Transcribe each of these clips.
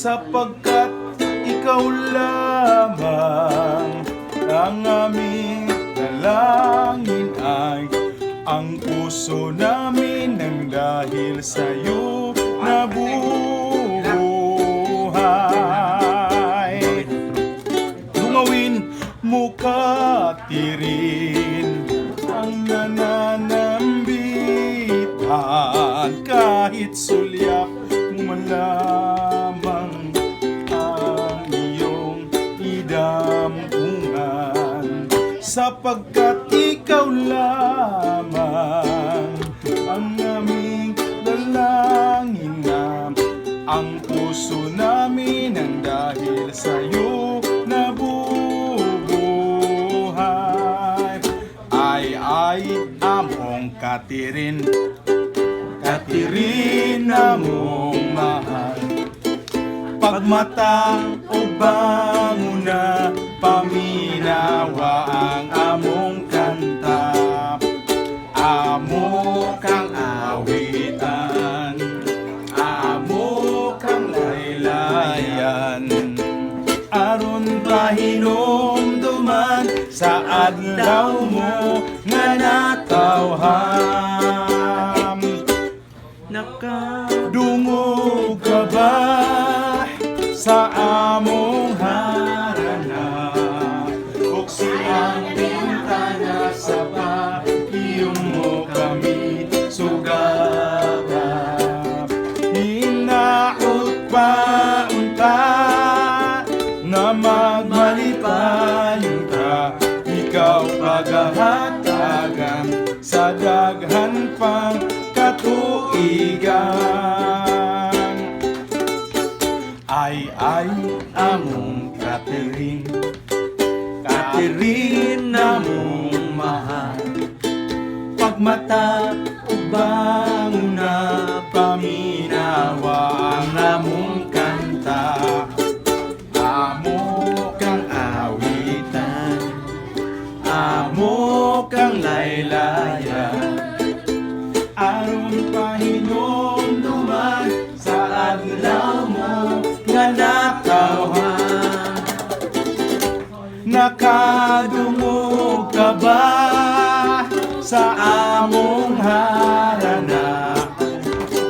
sapagkat ikaw lamang ang aming dalangin ay ang puso namin nang dahil sa'yo nabubuhay. Dungawin mo katirin ang nananambitan, kahit sulyap mo man lamang ang iyong idampungan, sapagkat ikaw lamang ang aming dalangin na ang puso namin ang dahil sa'yo nabubuhay. Ay among katirin, katirin among mahal, pagmata o banguna, paminawa ang among kanta, amo kang awitan, amo kang laylayan, aron ba hinumduman sa adlaw mo nga natawham. Nakadungog ka ba sa among harana, o siyang bintana sa iyong mo kami sugata. Hinaot pa unta na magmalipayon ka, ikaw pagahatagan sa daghan pang katuigan. Ay among katirin, katirin namong mahal, pagmata o banguna, paminawa ang among kanta, amo kang awitan, amo kang laylayan, aron pahinumduman sa adlaw mo nga natawhan. Nakadungog ka ba sa among harana,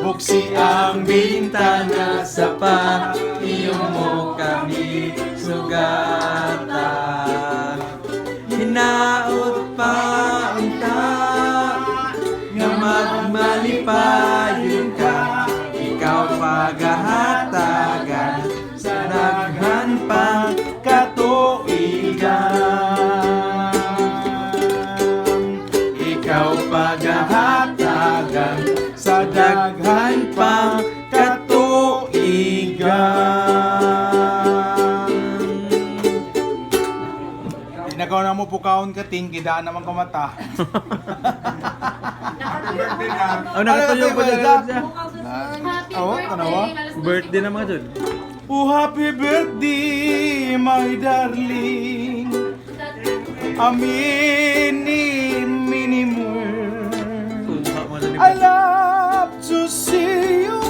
buksi ang bintana sa iyong mo kami sugata. Hinaot pa unta nga magmalipayon ka, ikaw pagahatagan sa daghan pang katuigan. Ikaw pagahatagan sa daghan pang katuigan. Inagaw na mo pukaon ka ting, kidaan naman kamata. Oh, nakatuyo po dyan siya. Oh, tanawa. Birthday na mga dyan. Oh, happy birthday, my darling. Minimum. I love to see you.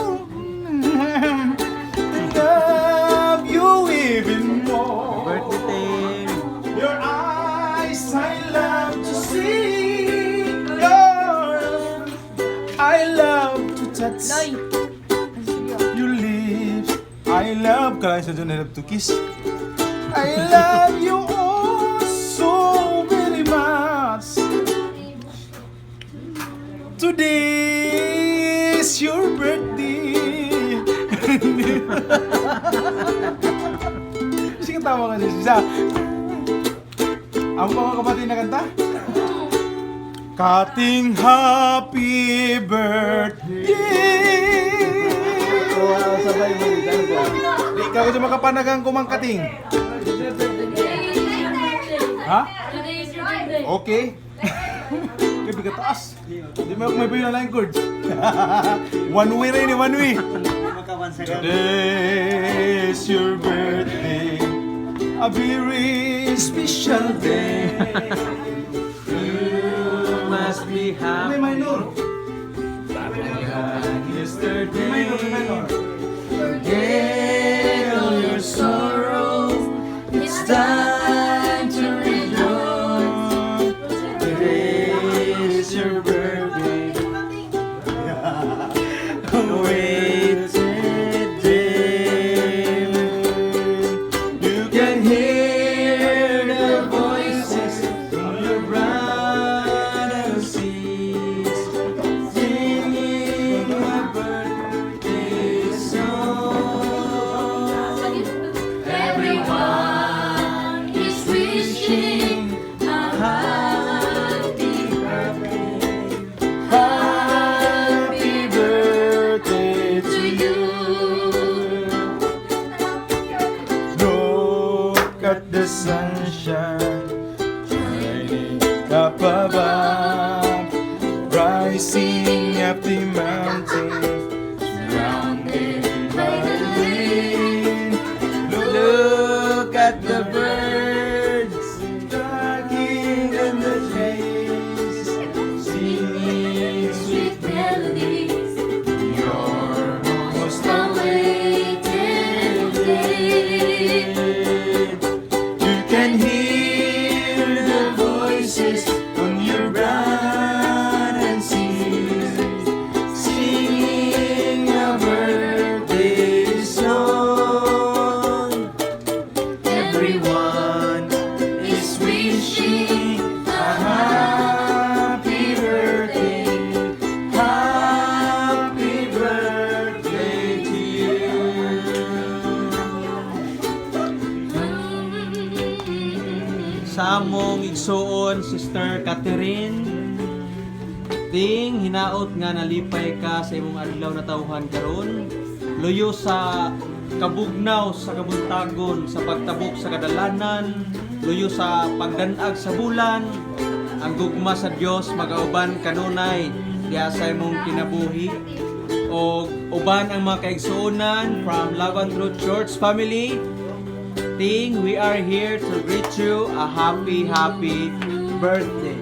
Love you even more. Birthday thing. Your eyes, I love to see. Yours, I love to touch. Your lips, I love. Kaya sa dyan, I love to kiss. I love you all so very much. Today is your birthday. Sige, tama ka siya. Ang mga kapatid na kanta? Kating happy birthday. Sabay mo dito. Di ka ko makapanagang kumang kating. Ha? Today is your birthday. Okay. Kaya bigat taas. Di mo may bayo na lang chords. One way rin eh, one way. Today is your birthday, a very special day. You must be happy. May minor. Yesterday. May minor. Forget out there by the lake. Look at the birds, Darking in the trees, Singing sweet melodies. you're almost Awaiting day. You can hear the voices on your brown and seas, singing a birthday song. Everyone is wishing a happy birthday to you. sa among igsuon, Sister Catherine. Ting, hinaot nga nalipay ka sa imong adlaw na tawhan karon. Luyo sa kabugnaw sa kabuntagon, sa pagtabok sa kadalanan, luyo sa pagdanag sa bulan. Ang gugma sa Dios magauban kanunay diha sa imong kinabuhi. O uban ang mga kaigsuonan from Love and Truth Church family. Ting, we are here to greet you a happy birthday.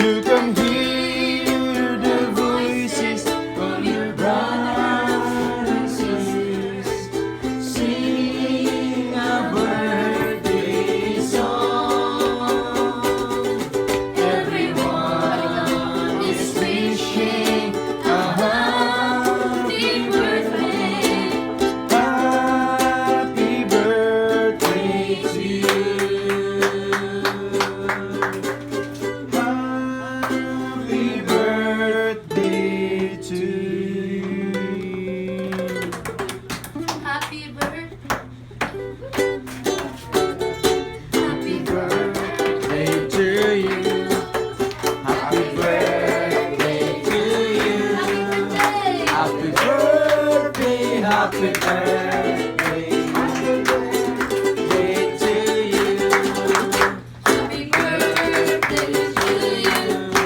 You can hear the voices of your brothers singing a birthday song. Everyone is wishing a happy birthday. Happy birthday to you. Happy birthday to you. Happy birthday. Happy birthday. Birthday to you. Happy birthday to you. Happy birthday, happy birthday. Birthday to you. Happy birthday to you.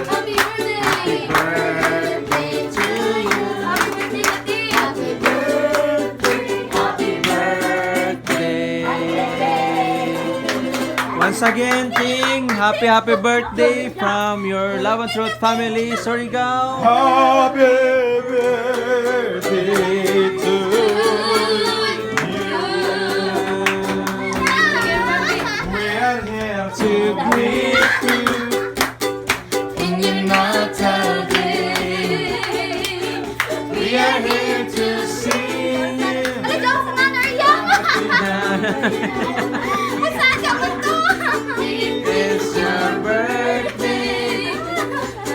Happy birthday. Birthday to you. Happy birthday, Happy Happy birthday. Once again, Ting, happy birthday from your Love and Truth family, Surigao. Happy birthday to you. We are here to greet you In your natal day. We are here to sing you. It's your birthday.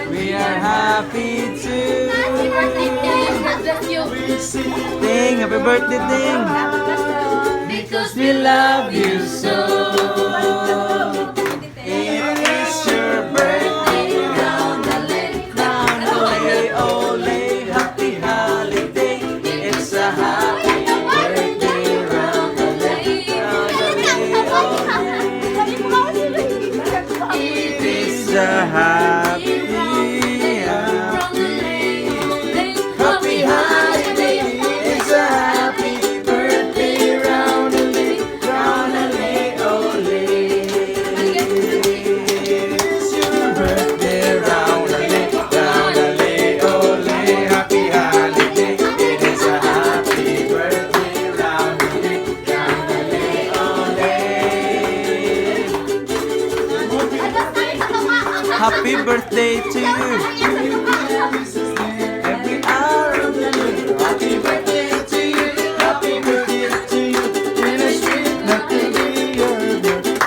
We are happy to we sing Ting, happy birthday, Ting. Because we love you so. it is your birthday. Round the lake, round the lake. Ole, ole, happy holiday. It's a happy birthday round the lake. It's a happy Happy holiday. It's a happy birthday round the lake, ole. It's your birthday round the lake, ole. Happy holiday. It is a happy birthday round the lake, ole. Happy birthday to you. Every hour of the day. Happy birthday to you. Happy birthday to you. In a sweet not to be your birthday.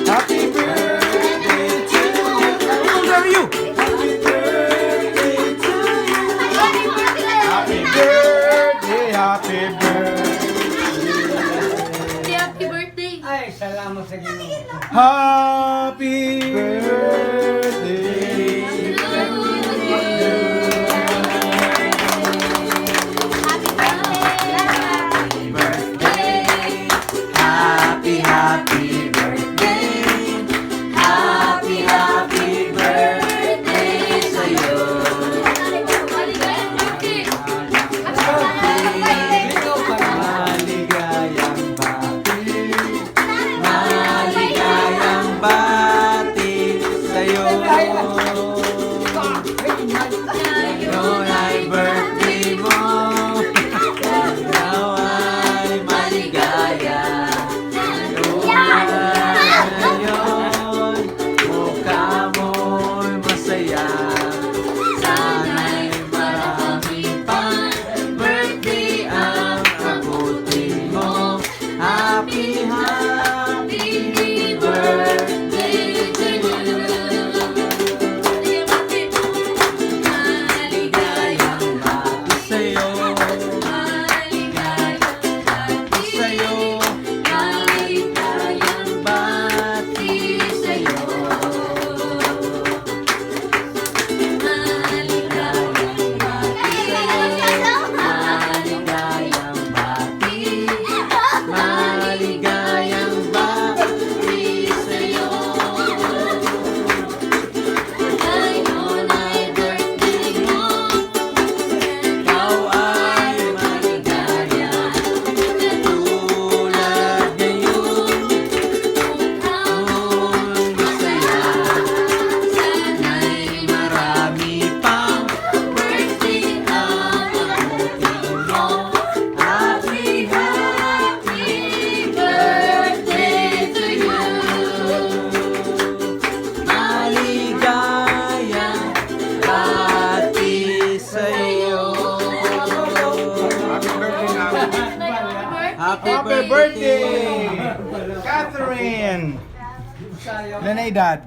Happy birthday to you. How old are you? Happy birthday to you. Happy birthday. Happy birthday. Happy birthday. Ay, salamat sa Ginoo. Happy birthday. Happy birthday. Happy birthday sa'yo. birthday! Catherine! Ilan na edad?